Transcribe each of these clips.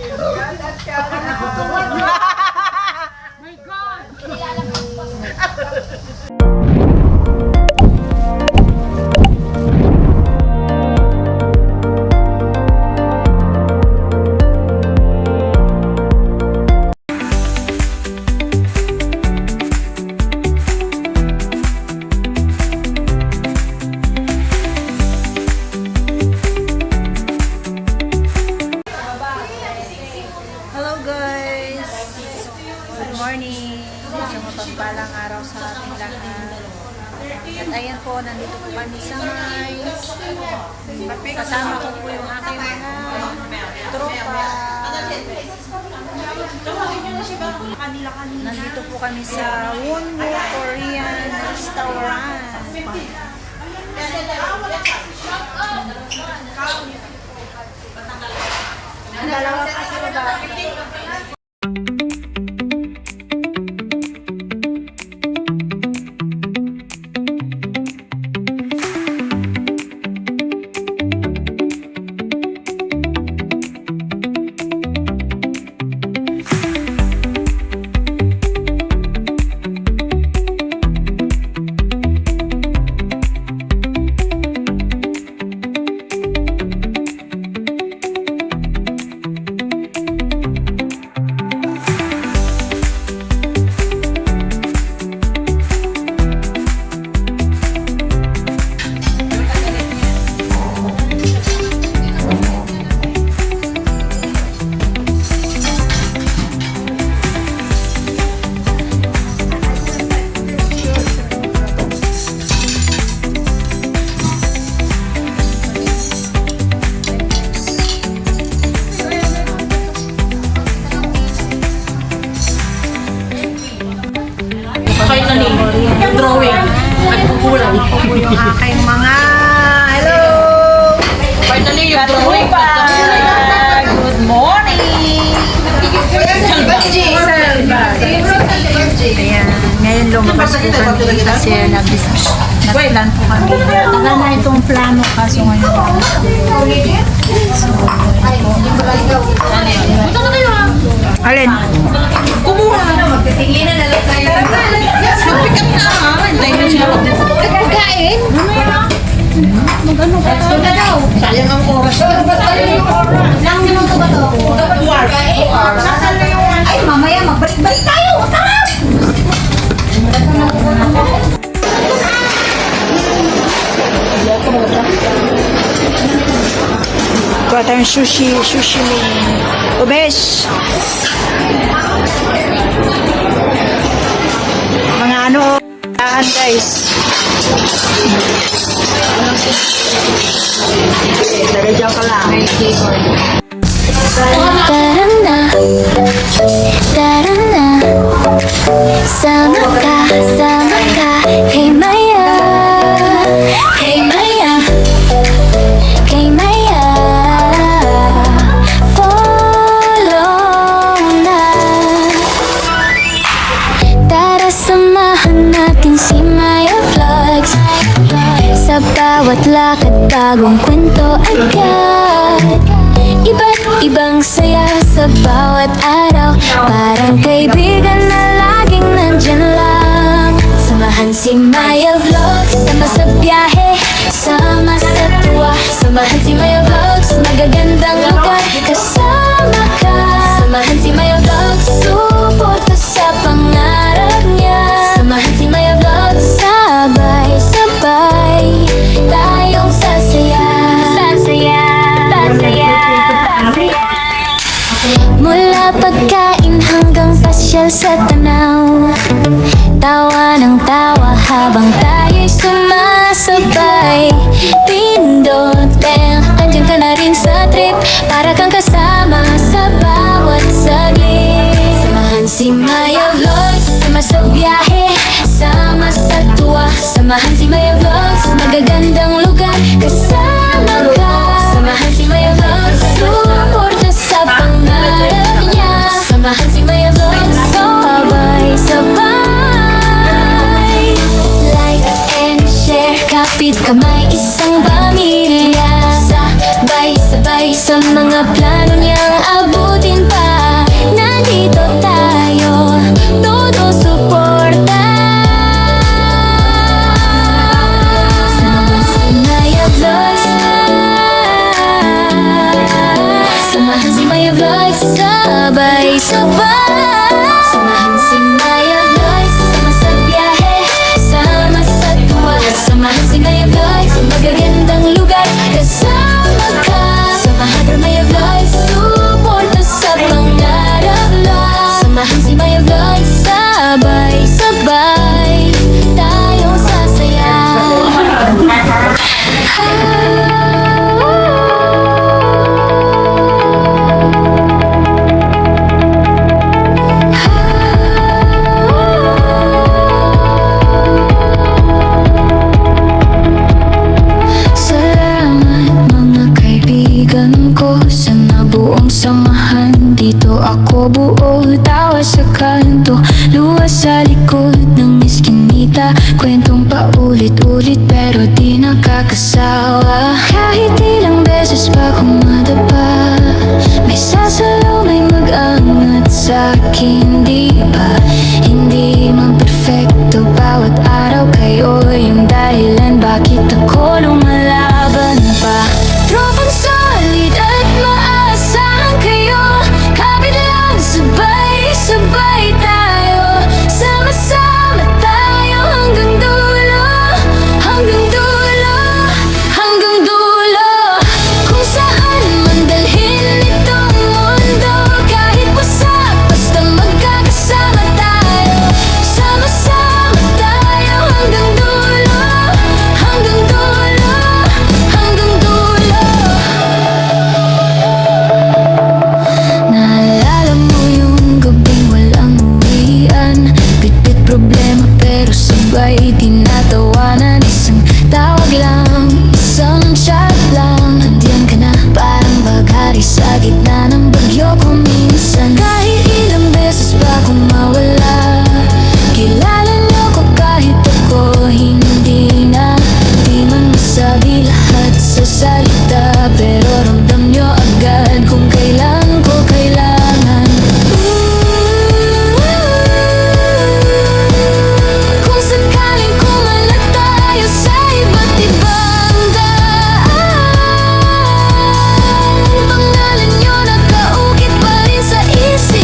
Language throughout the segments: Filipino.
My God! Hello guys! Good morning! Isang mapagpalang araw sa ating lahat. At ayan po, nandito po kami sa mais. Kasama ko po yung aking mga tropa. Nandito po kami sa Wonwoo Korean Restaurant. Ang dalawa kasi ba? Drawing. Nagkukulay. Yung aking mga hello! Finally, yung drawing. Good morning! Ayan, ngayon lumabas po kami kasi nag-plan po kami. Tagal na itong plano kaso ngayon. Punta na kayo ha. Alin? Kumuha. Magtitinginan na lang tayo. Mag-pick up na ha. Hintayin mo siya. Nagpagkain? Mag-ano ka daw? Sayang ang oras. Ilang minuto ba to? 2 hours. Ay, mamaya magbalik-balik tayo. Tara! Kuha tayong sushi ni Ubesh. Mga ano, guys. Lagay dyan ka lang. Tarana, tarana, sama ka, hey Maya, hey Maya, hey Maya, follow na. Tara samahan natin si Maya Vlogs. Sa bawat lakad bagong kwento agad. Iba't ibang saya sa bawat araw. Parang kaibigan na laging nandyan lang. Samahan si Maya Vlogs. Sama sa biyahe, sama sa tuwa. Samahan si Maya Vlogs. Magagandang lugar, kasama ka. Samahan si Maya Vlogs. Suporta sa pangarap niya. Samahan si Maya Vlogs. Sabay-sabay tayong sasaya. Sasaya, sasaya. Mula pagkain hanggang pasyal sa tanaw. Tawa ng tawa habang tayo'y sumasabay. Pindot, andyan ka na rin sa trip. Para kang kasama sa bawat saglit. Samahan si Maya Vlogs. Sama sa biyahe, sama sa tuwa. Samahan si Maya Vlogs. Magagandang lugar, kasama ka. Samahan si Maya Vlogs. Suporta sa pangarap niya. Samahan si Maya Vlogs. Sabay-sabay. Like and share, kapit kamay, isang pamilya. Sabay-sabay sa mga plano niyang abutin Samahan si Maya Vlogs, sabay-sabay. Samahan si Maya Vlogs, sama sa biyahe, sama sa tuwa. Samahan si Maya Vlogs, magagandang lugar, kasama ka. Samahan si Maya Vlogs, suporta sa pangarap lang. Samahan si Maya Vlogs, sabay-sabay tayong sasayaw. Salamat mga kaibigan ko sa nabuong samahan. Dito ako buo, tawa sa kanto, luwas sa likod ng iskinita. Kwentong paulit-ulit pero di nakakasawa. Kahit ilang beses pa kumadapa, may sasalo, may mag-angat sa'kin, di ba? Hindi man perfecto, bawat araw kayo yung dahilan bakit ako lumalaban pa. Tropang solid at maasahan kayo, kapit lang, sabay-sabay tayo. Sama-sama tayo hanggang dulo, hanggang dulo, hanggang dulo. Kung saan man dalhin itong mundo, kahit wasak, basta magkakasama tayo. Sama-sama tayo hanggang dulo, hanggang dulo, hanggang dulo. Naalala mo yung gabing walang uwian, bit-bit problema pero sabay tinatawanan. Isang tawag lang, isang chat lang, nandiyan ka na parang baghari sa gitna ng bagyo ko minsan. Kahit ilang beses pa kung mawala, kilala niyo ko kahit ako hindi na. Di man masabi lahat sa salita, pero ramdam niyo agad kung kailan ko kailangan. Kung sakaling kumalag tayo sa iba't ibang daan, pangalan niyo nakaukit pa rin sa isip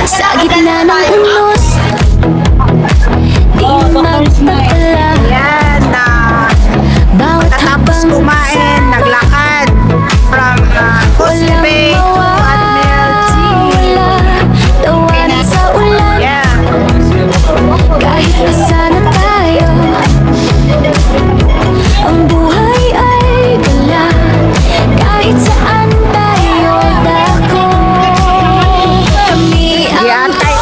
sa gitna ng unos. Di magpapala. Yan na. Bawat Tapos habang kumain, naglakad from Coast Bay to Admiralty. wala tawanan sa ulan. Yeah. Kahit nasaan na tayo, ang buhay ay gala. Kahit saan tayo dako, kami ang Yan tayo.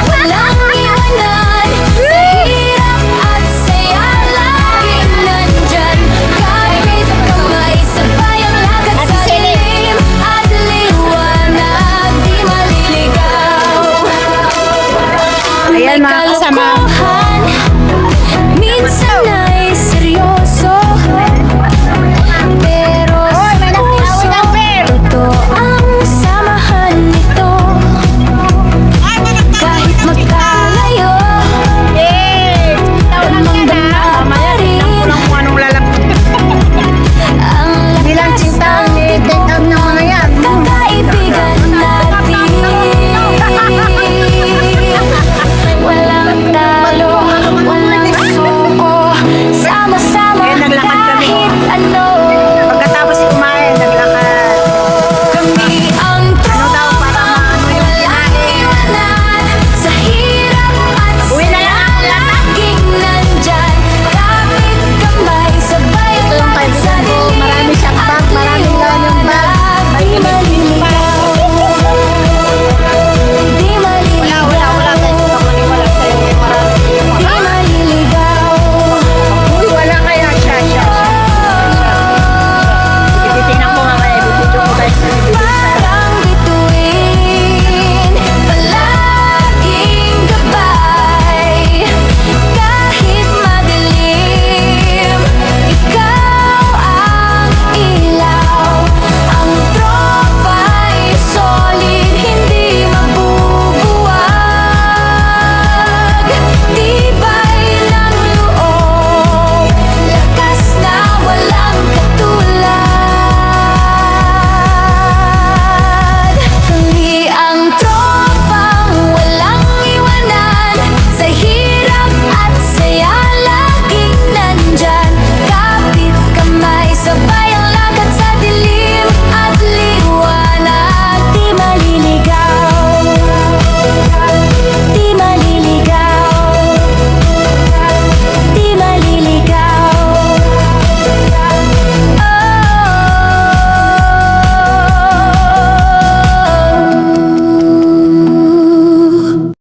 walang iwanan. Sa hirap at saya, laging nandyan. Kahit kamay, sabay ang lakad sa dilim at liwanag, di maliligaw. Ayan mga kasama.